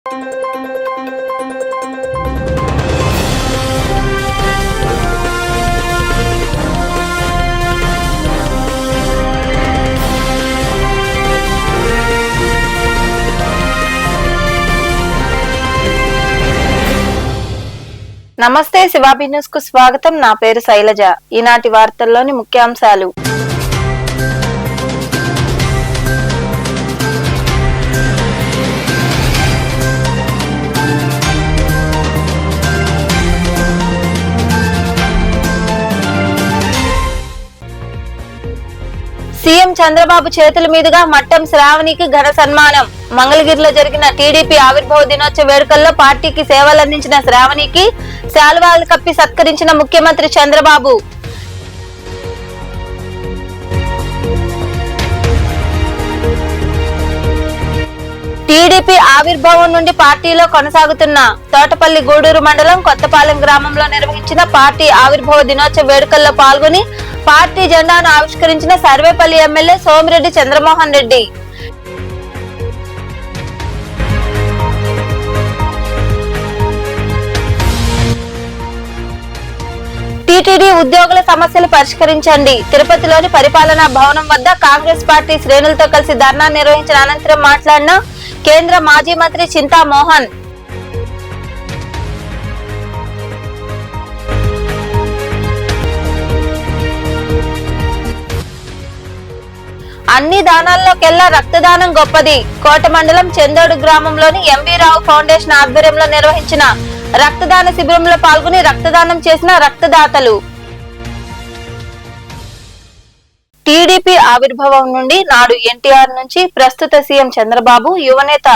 నమస్తే, శివాబి న్యూస్ కు స్వాగతం. నా పేరు శైలజ. ఈనాటి వార్తల్లోని ముఖ్యాంశాలు. సీఎం చంద్రబాబు చేతుల మీదుగా మట్టం శ్రావణికి ఘన సన్మానం. మంగళగిరిలో జరిగిన టీడీపీ ఆవిర్భావ దినోత్సవ వేడుకల్లో పార్టీకి సేవలందించిన శ్రావణికి శాలువాలు కప్పి సత్కరించిన ముఖ్యమంత్రి చంద్రబాబు. టీడీపీ ఆవిర్భావం నుండి పార్టీలో కొనసాగుతున్న తోటపల్లి గూడూరు మండలం కొత్తపాలెం గ్రామంలో నిర్వహించిన పార్టీ ఆవిర్భావ దినోత్సవ వేడుకల్లో పాల్గొని పార్టీ జెండాను ఆవిష్కరించిన సర్వేపల్లి ఎమ్మెల్యే సోమిరెడ్డి చంద్రమోహన్ రెడ్డి. టీటీడీ ఉద్యోగుల సమస్యలు పరిష్కరించండి. తిరుపతిలోని పరిపాలనా భవనం వద్ద కాంగ్రెస్ పార్టీ శ్రేణులతో కలిసి ధర్నా నిర్వహించిన అనంతరం మాట్లాడిన కేంద్ర మాజీ మంత్రి చింతామోహన్, అన్ని దానాల్లోకెల్లా రక్తదానం గొప్పది. కోట మండలం చందోడు గ్రామంలోని ఎంవి రావు ఫౌండేషన్ ఆధ్వర్యంలో నిర్వహించిన రక్తదాన శిబిరంలో పాల్గొని రక్తదానం చేసిన రక్తదాతలు. టీడీపీ ఆవిర్భావం నుండి నాడు ఎన్టీఆర్ నుంచి ప్రస్తుత సీఎం చంద్రబాబు, యువనేత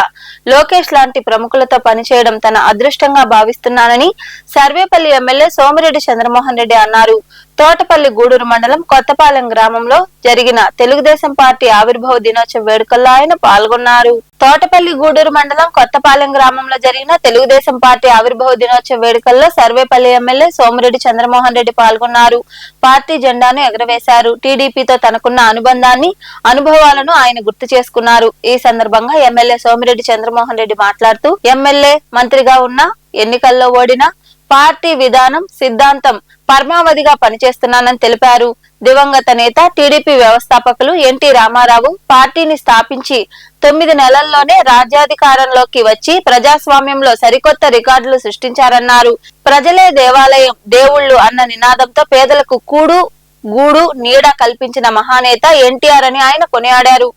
లోకేష్ లాంటి ప్రముఖులతో పనిచేయడం తన అదృష్టంగా భావిస్తున్నానని సర్వేపల్లి ఎమ్మెల్యే సోమిరెడ్డి చంద్రమోహన్ రెడ్డి అన్నారు. తోటపల్లి గూడూరు మండలం కొత్తపాలెం గ్రామంలో జరిగిన తెలుగుదేశం పార్టీ ఆవిర్భావ దినోత్సవ వేడుకల్లో ఆయన పాల్గొన్నారు. తోటపల్లి గూడూరు మండలం కొత్తపాలెం గ్రామంలో జరిగిన తెలుగుదేశం పార్టీ ఆవిర్భావ దినోత్సవ వేడుకల్లో సర్వేపల్లి ఎమ్మెల్యే సోమిరెడ్డి చంద్రమోహన్ రెడ్డి పాల్గొన్నారు. పార్టీ జెండాను ఎగరవేశారు. టీడీపీతో తనకున్న అనుబంధాన్ని, అనుభవాలను ఆయన గుర్తు చేసుకున్నారు. ఈ సందర్భంగా ఎమ్మెల్యే సోమిరెడ్డి చంద్రమోహన్ రెడ్డి మాట్లాడుతూ ఎమ్మెల్యే, మంత్రిగా ఉన్న, ఎన్నికల్లో ఓడిన, పార్టీ విధానం, సిద్ధాంతం పరమావధిగా పనిచేస్తున్నానని తెలిపారు. దివంగత నేత, టీడీపీ వ్యవస్థాపకులు ఎన్టీ రామారావు పార్టీని స్థాపించి 9 నెలల్లోనే రాజ్యాధికారంలోకి వచ్చి ప్రజాస్వామ్యంలో సరికొత్త రికార్డులు సృష్టించారన్నారు. ప్రజలే దేవాలయం, దేవుళ్లు అన్న నినాదంతో పేదలకు కూడు, గూడు, నీడ కల్పించిన మహానేత ఎన్టీఆర్ అని ఆయన కొనియాడారు.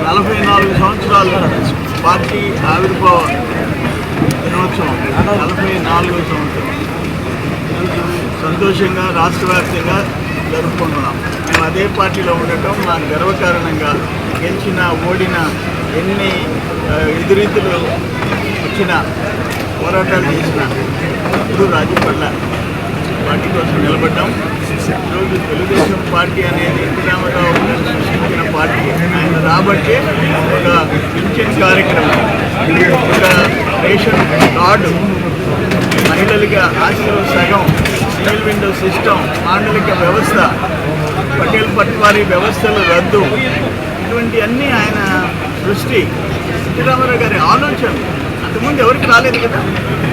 44 సంవత్సరాలు పార్టీ ఆవిర్భావ దినోత్సవం, 44వ సంవత్సరం సంతోషంగా రాష్ట్ర వ్యాప్తంగా జరుపుకుంటున్నాం. మేము అదే పార్టీలో ఉండటం నాకు గర్వకారణంగా, గెలిచిన, ఓడిన, ఎన్ని ఎదురీతులు వచ్చిన, పోరాటాలు చేసిన ఇప్పుడు రాజీ పడ్ల పార్టీ కోసం నిలబడ్డాం. ఈరోజు తెలుగుదేశం పార్టీ అనేది ఎన్టీ రామారావు సృష్టించిన పార్టీ. ఆయన రాబట్టే ఒక పింఛన్ కార్యక్రమం, ఒక రేషన్ కార్డు, మహిళలకి ఆశలో సగం, సింగిల్ విండో సిస్టమ్, మాండలిక వ్యవస్థ, పటేల్ పట్వారీ వ్యవస్థలు రద్దు, ఇటువంటి అన్నీ ఆయన సృష్టి. ఎన్టీ రామారావు గారి ఆలోచన అంతకుముందు ఎవరికి రాలేదు కదా.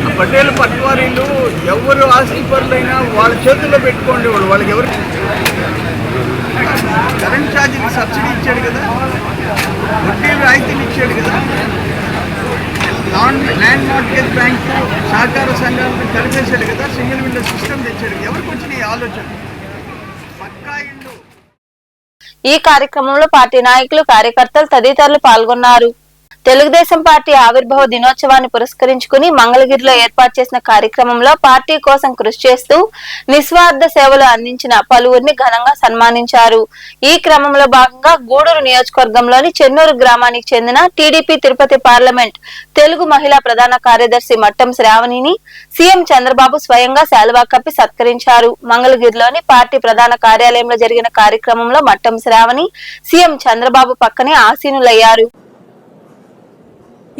ఆ పటేల్ పట్వారీలు ఎవరు ఆస్తిపరులైనా వాళ్ళ చేతుల్లో పెట్టుకోండి, వాళ్ళకి ఎవరు కరెంట్ ఛార్జీకి సబ్సిడీ ఇచ్చాడు కదా, వడ్డీ రాయితీలు ఇచ్చాడు కదా, ల్యాండ్ మార్కెట్ బ్యాంకు, సహకార సంఘాలను కలిపేశాడు కదా, సింగిల్ విండో సిస్టమ్ తెచ్చాడు. ఎవరికి వచ్చిన ఈ ఆలోచన? పక్కా ఇల్లు. ఈ కార్యక్రమంలో పార్టీ నాయకులు, కార్యకర్తలు తదితరులు పాల్గొన్నారు. తెలుగుదేశం పార్టీ ఆవిర్భావ దినోత్సవాన్ని పురస్కరించుకుని మంగళగిరిలో ఏర్పాటు చేసిన కార్యక్రమంలో పార్టీ కోసం కృషి చేస్తూ నిస్వార్థ సేవలు అందించిన పలువురిని ఘనంగా సన్మానించారు. ఈ క్రమంలో భాగంగా గూడూరు నియోజకవర్గంలోని చెన్నూరు గ్రామానికి చెందిన టీడీపీ తిరుపతి పార్లమెంట్ తెలుగు మహిళా ప్రధాన కార్యదర్శి మట్టం శ్రావణిని సీఎం చంద్రబాబు స్వయంగా శాలువా కప్పి సత్కరించారు. మంగళగిరిలోని పార్టీ ప్రధాన కార్యాలయంలో జరిగిన కార్యక్రమంలో మట్టం శ్రావణి సీఎం చంద్రబాబు పక్కనే ఆసీనులయ్యారు.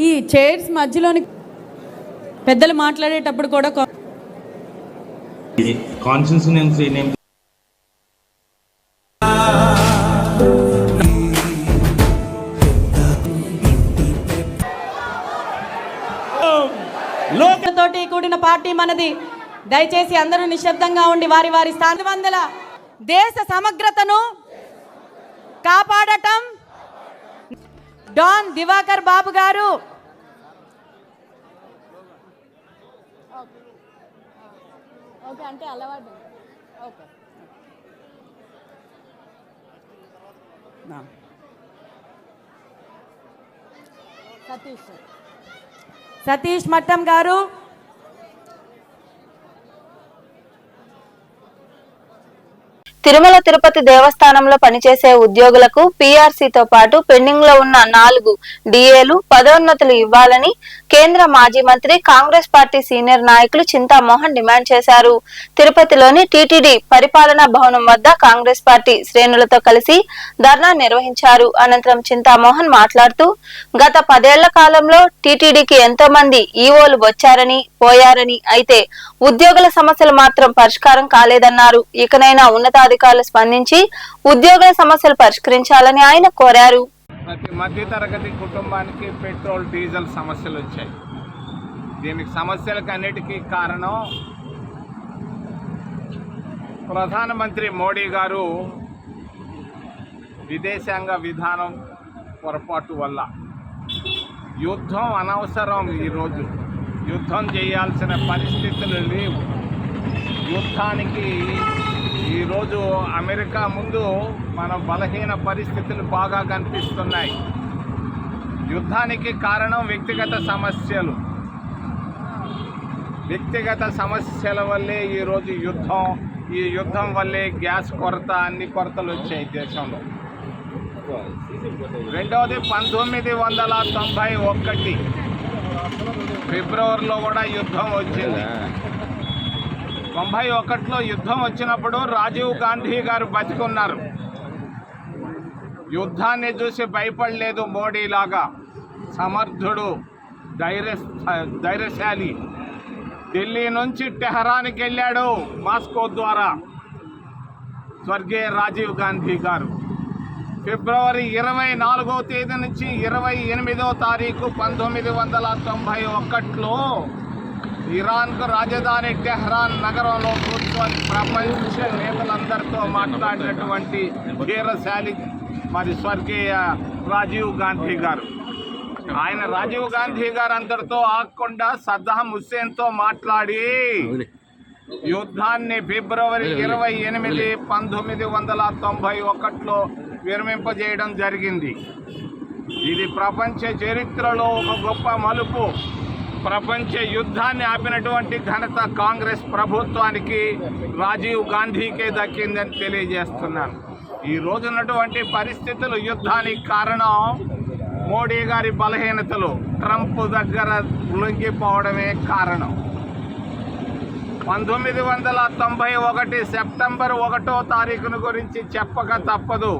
ఈ చైర్స్ మధ్యలోని పెద్దలు మాట్లాడేటప్పుడు కూడా కాన్స్టిట్యూన్సీ నేమ్ తోటి కూడిన పార్టీ మనది. దయచేసి అందరూ నిశ్శబ్దంగా ఉండి వారి వారి స్థానవందల దేశ సమగ్రతను కాపాడటం డాన్ దివాకర్ బాబు గారు. అంటే అలవాటు. సతీష్ మట్టం గారు. తిరుమల తిరుపతి దేవస్థానంలో పనిచేసే ఉద్యోగులకు పీఆర్సీతో పాటు పెండింగ్ లో ఉన్న 4 డిఏలు పదోన్నతులు ఇవ్వాలని కేంద్ర మాజీ మంత్రి కాంగ్రెస్ పార్టీ సీనియర్ నాయకులు చింతామోహన్ డిమాండ్ చేశారు. తిరుపతిలోని టీటీడీ పరిపాలనా భవనం వద్ద కాంగ్రెస్ పార్టీ శ్రేణులతో కలిసి ధర్నా నిర్వహించారు. అనంతరం చింతామోహన్ మాట్లాడుతూ గత 10 ఏళ్ల కాలంలో టీటీడీకి ఎంతో మంది ఈవోలు వచ్చారని పోయారని, అయితే ఉద్యోగుల సమస్యలు మాత్రం పరిష్కారం కాలేదన్నారు. ఇకనైనా ఉన్నతాధికారులు స్పందించి ఉద్యోగుల సమస్యలు పరిష్కరించాలని ఆయన కోరారు. ప్రతి మధ్యతరగతి కుటుంబానికి పెట్రోల్ డీజిల్ సమస్యలు వచ్చాయి. దీనికి సమస్యలకు అన్నిటికీ కారణం ప్రధానమంత్రి మోడీ గారు విదేశాంగ విధానం పొరపాటు వల్ల. యుద్ధం అనవసరం. ఈరోజు యుద్ధం చేయాల్సిన పరిస్థితులు లేవు. యుద్ధానికి ఈరోజు అమెరికా ముందు మన బలహీన పరిస్థితులు బాగా కనిపిస్తున్నాయి. యుద్ధానికి కారణం వ్యక్తిగత సమస్యలు. వ్యక్తిగత సమస్యల వల్లే ఈరోజు యుద్ధం. ఈ యుద్ధం వల్లే గ్యాస్ కొరత, అన్ని కొరతలు వచ్చాయి దేశంలో. రెండవది 1991 ఫిబ్రవరిలో కూడా యుద్ధం వచ్చింది. 91లో యుద్ధం వచ్చినప్పుడు రాజీవ్ గాంధీ గారు బతికున్నారు. యుద్ధాన్ని చూసి భయపడలేదు. మోడీలాగా సమర్థుడు, ధైర్యశాలి. ఢిల్లీ నుంచి టెహరాన్కి వెళ్ళాడు మాస్కో ద్వారా స్వర్గీయ రాజీవ్ గాంధీ గారు. ఫిబ్రవరి 24వ తేదీ నుంచి 28వ తారీఖు 1991లో ఇరాన్కు రాజధాని టెహ్రాన్ నగరంలో కూర్చొని ప్రపంచ నేతలందరితో మాట్లాడినటువంటి ధీరశాలి మరి స్వర్గీయ రాజీవ్ గాంధీ గారు. ఆయన రాజీవ్ గాంధీ గారు అందరితో ఆగకుండా సద్దాం హుస్సేన్తో మాట్లాడి యుద్ధాన్ని ఫిబ్రవరి 28, 1991లో విరమింపజేయడం జరిగింది. ఇది ప్రపంచ చరిత్రలో ఒక గొప్ప మలుపు. ప్రపంచ యుద్ధాన్ని ఆపినటువంటి ఘనత కాంగ్రెస్ ప్రభుత్వానికి, రాజీవ్ గాంధీకే దక్కిందని తెలియజేస్తున్నాను. ఈ రోజున్నటువంటి పరిస్థితులు యుద్ధానికి కారణం మోడీ గారి బలహీనతలు, ట్రంప్ దగ్గర లొంగిపోవడమే కారణం. 1991 సెప్టెంబర్ 1వ తారీఖును గురించి చెప్పక తప్పదు.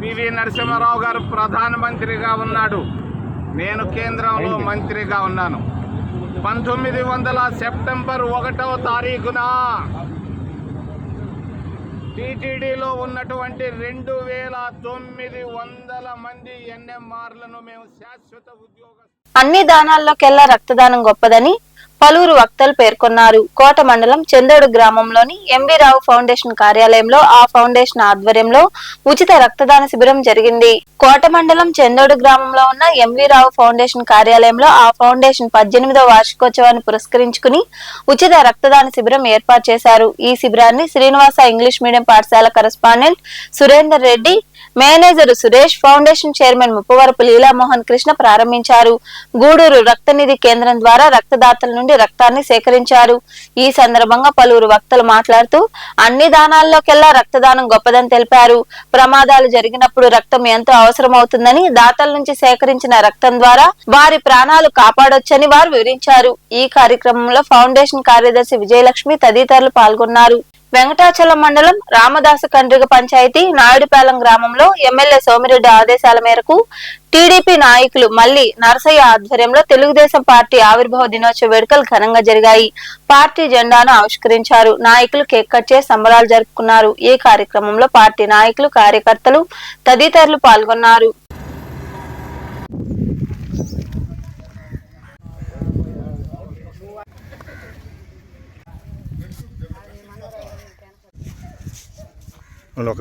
పివి నరసింహారావు గారు ప్రధానమంత్రిగా ఉన్నాడు. నేను కేంద్రంలో మంత్రిగా ఉన్నాను. 1900 సెప్టెంబర్ 1వ తారీఖున టీటీడీలో ఉన్నటువంటి 2900 మంది ఎన్ఎంఆర్లను మేము శాశ్వత ఉద్యోగ. అన్ని దానాల్లోకెల్లా రక్తదానం గొప్పదని పలువురు వక్తలు పేర్కొన్నారు. కోట మండలం చందోడు గ్రామంలోని ఎంవి రావు ఫౌండేషన్ కార్యాలయంలో ఆ ఫౌండేషన్ ఆధ్వర్యంలో ఉచిత రక్తదాన శిబిరం జరిగింది. కోట మండలం చందోడు గ్రామంలో ఉన్న ఎంవి రావు ఫౌండేషన్ కార్యాలయంలో ఆ ఫౌండేషన్ 18వ వార్షికోత్సవాన్ని పురస్కరించుకుని ఉచిత రక్తదాన శిబిరం ఏర్పాటు చేశారు. ఈ శిబిరాన్ని శ్రీనివాస ఇంగ్లీష్ మీడియం పాఠశాల correspondent Surender Reddy, manager Suresh, foundation chairman Muppavarapu Leelamohan Krishna ప్రారంభించారు. గూడూరు రక్తనిధి కేంద్రం ద్వారా రక్తదాతల నుండి రక్తాన్ని సేకరించారు. ఈ సందర్భంగా పలువురు వక్తలు మాట్లాడుతూ అన్ని దానాల్లోకెల్లా రక్తదానం గొప్పదని తెలిపారు. ప్రమాదాలు జరిగినప్పుడు రక్తం ఎంతో అవసరమవుతుందని, దాతల నుంచి సేకరించిన రక్తం ద్వారా వారి ప్రాణాలు కాపాడొచ్చని వారు వివరించారు. ఈ కార్యక్రమంలో ఫౌండేషన్ కార్యదర్శి విజయలక్ష్మి తదితరులు పాల్గొన్నారు. వెంకటాచలం మండలం రామదాసు కండ్రిగ పంచాయతీ నాయుడుపాలెం గ్రామంలో ఎమ్మెల్యే సోమిరెడ్డి ఆదేశాల మేరకు టీడీపీ నాయకులు మల్లి నరసయ్య ఆధ్వర్యంలో తెలుగుదేశం పార్టీ ఆవిర్భావ దినోత్సవ వేడుకలు ఘనంగా జరిగాయి. పార్టీ జెండాను ఆవిష్కరించారు. నాయకులు కేక్ కట్ చేసి సంబరాలు జరుపుకున్నారు. ఈ కార్యక్రమంలో పార్టీ నాయకులు, కార్యకర్తలు తదితరులు పాల్గొన్నారు. నియోజకవర్గంలో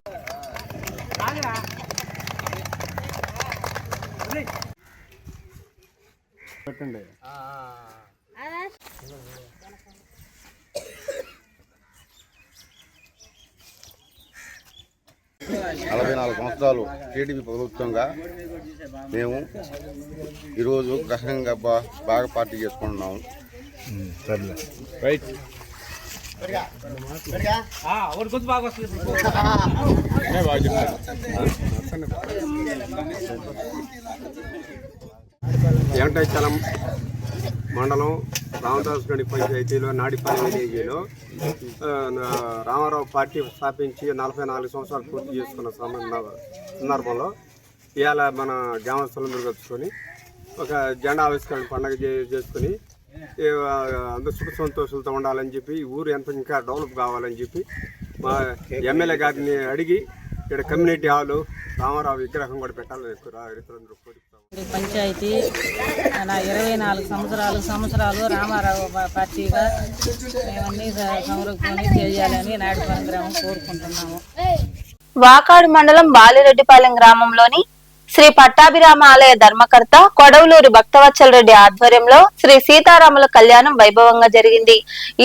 పెట్టండి. 44 సంవత్సరాలు టీడీపీ ప్రభుత్వంగా మేము ఈరోజు గ్రహంగా బాగా పార్టీ చేసుకుంటున్నాము. రైట్. వెంకటాచలం మండలం రామదాసుగడి పంచాయతీలో నాడిపల్లి విలేజీలో రామారావు పార్టీ స్థాపించి 44 సంవత్సరాలు పూర్తి చేసుకున్న సందర్భంలో ఇవాళ మన గ్రామస్తులందరూ కలుసుకొని ఒక జెండా ఆవిష్కరణ పండుగ చేసుకుని అందరూ సుఖ సంతోషాలతో ఉండాలని చెప్పి ఊరు ఇంకా డెవలప్ కావాలని చెప్పి మా ఎమ్మెల్యే గారిని అడిగి ఇక్కడ కమ్యూనిటీ హాలు రామారావు విగ్రహం కూడా పెట్టాలని రైతులందరూ కోరుతాం. పంచాయతీ 24 సంవత్సరాలు రామారావు పార్టీగా మేమన్నీ సంరక్షణ చేయాలని నాడిపల్లి గ్రామం కోరుకుంటున్నాము. వాకాడు మండలం బాలిరెడ్డిపాలెం గ్రామంలోని శ్రీ పట్టాభిరామ ఆలయ ధర్మకర్త కొడవలూరు భక్తవత్సల రెడ్డి ఆధ్వర్యంలో శ్రీ సీతారాముల కళ్యాణం వైభవంగా జరిగింది.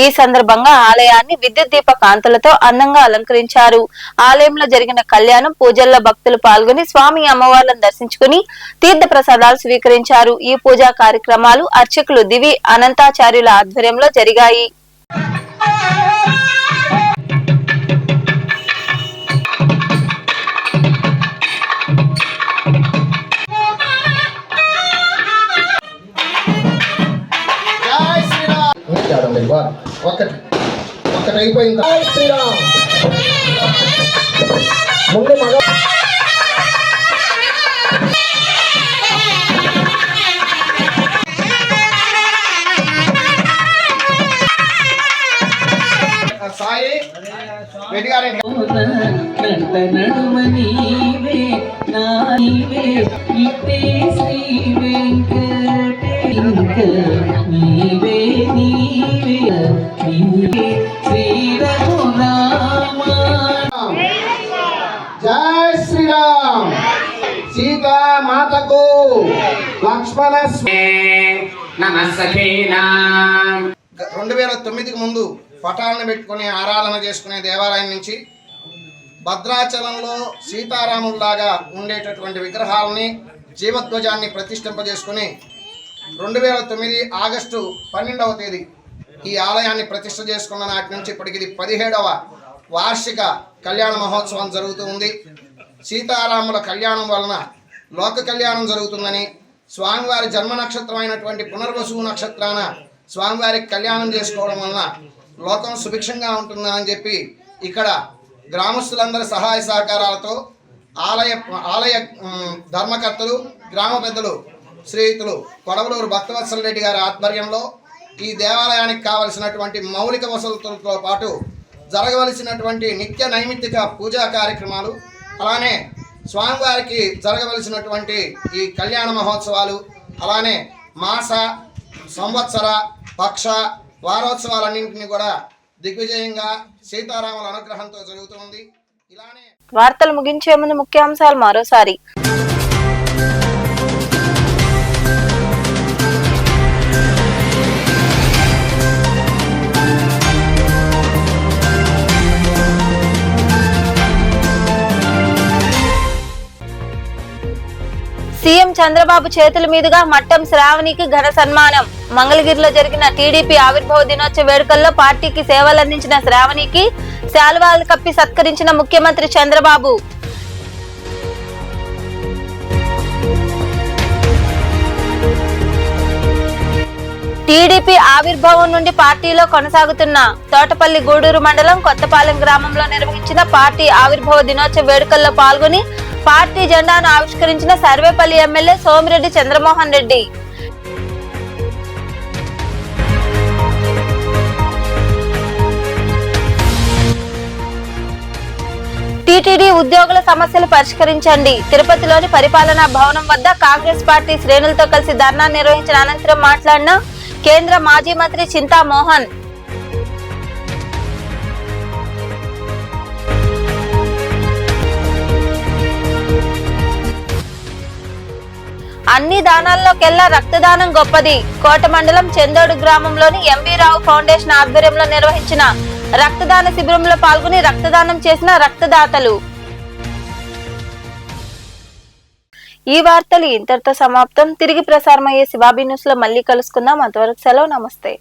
ఈ సందర్భంగా ఆలయాన్ని విద్యుత్ దీప కాంతులతో అందంగా అలంకరించారు. ఆలయంలో జరిగిన కళ్యాణం పూజల్లో భక్తులు పాల్గొని స్వామి అమ్మవార్లను దర్శించుకుని తీర్థ ప్రసాదాలు స్వీకరించారు. ఈ పూజా కార్యక్రమాలు అర్చకులు దివి అనంతాచార్యుల ఆధ్వర్యంలో జరిగాయి. ఒకటి అయిపోయింది. ముందు మగ సాయి రెడ్డి గారు జై శ్రీరామ్. సీతా మాతకు లక్ష్మణ 2009కి ముందు పటాలను పెట్టుకుని ఆరాధన చేసుకునే దేవాలయం నుంచి భద్రాచలంలో సీతారాముల్లాగా ఉండేటటువంటి విగ్రహాలని జీవధ్వజాన్ని ప్రతిష్ఠింపజేసుకుని 2009 ఆగస్టు 12వ తేదీ ఈ ఆలయాన్ని ప్రతిష్ఠ చేసుకున్న నాటి నుంచి ఇప్పటికి ఇది 17వ వార్షిక కళ్యాణ మహోత్సవం జరుగుతూ ఉంది. సీతారాముల కళ్యాణం వలన లోక కళ్యాణం జరుగుతుందని, స్వామివారి జన్మ నక్షత్రం అయినటువంటి పునర్వసు నక్షత్రాన స్వామివారికి కళ్యాణం చేసుకోవడం వలన లోకం సుభిక్షంగా ఉంటుందని చెప్పి ఇక్కడ గ్రామస్తులందరి సహాయ సహకారాలతో ఆలయ ధర్మకర్తలు, గ్రామ పెద్దలు శ్రీయుతులు కొడవలూరు భక్తవత్సల రెడ్డి గారి ఆధ్వర్యంలో ఈ దేవాలయానికి కావలసినటువంటి మౌలిక వసతులతో పాటు జరగవలసినటువంటి నిత్య నైమిత్తిక పూజా కార్యక్రమాలు, అలానే స్వామివారికి జరగవలసినటువంటి ఈ కళ్యాణ మహోత్సవాలు, అలానే మాస, సంవత్సర, పక్ష, వారోత్సవాలన్నింటినీ కూడా దిగ్విజయంగా సీతారాముల అనుగ్రహంతో జరుగుతుంది. ఇలానే వార్తలు ముగించే ముందు ముఖ్యాంశాలు మరోసారి. సీఎం చంద్రబాబు చేతుల మీదుగా మట్టం శ్రావణికి ఘన సన్మానం. మంగళగిరిలో జరిగిన టీడీపీ ఆవిర్భావ దినోత్సవ వేడుకల్లో పార్టీకి సేవలందించిన శ్రావణికి శాలువాలు కప్పి సత్కరించిన ముఖ్యమంత్రి చంద్రబాబు. టీడీపీ ఆవిర్భావం నుండి పార్టీలో కొనసాగుతున్న తోటపల్లి గూడూరు మండలం కొత్తపాలెం గ్రామంలో నిర్వహించిన పార్టీ ఆవిర్భావ దినోత్సవ వేడుకల్లో పాల్గొని పార్టీ జెండాను ఆవిష్కరించిన సర్వేపల్లి ఎమ్మెల్యే సోమిరెడ్డి చంద్రమోహన్ రెడ్డి. టీటీడీ ఉద్యోగుల సమస్యలు పరిష్కరించండి. తిరుపతిలోని పరిపాలనా భవనం వద్ద కాంగ్రెస్ పార్టీ శ్రేణులతో కలిసి ధర్నా నిర్వహించిన అనంతరం మాట్లాడిన కేంద్ర మాజీ మంత్రి చింతామోహన్, అన్ని దానాల్లోకెల్లా రక్తదానం గొప్పది. కోట మండలం చెందోడు గ్రామంలోని ఎంవి రావు ఫౌండేషన్ ఆధ్వర్యంలో నిర్వహించిన రక్తదాన శిబిరంలో పాల్గొని రక్తదానం చేసిన రక్తదాతలు. ఈ వార్తలు ఇంతటితో సమాప్తం. తిరిగి ప్రసారమయ్యే శివాబీ న్యూస్ లో మళ్ళీ కలుసుకుందాం. అంతవరకు సెలవు. నమస్తే.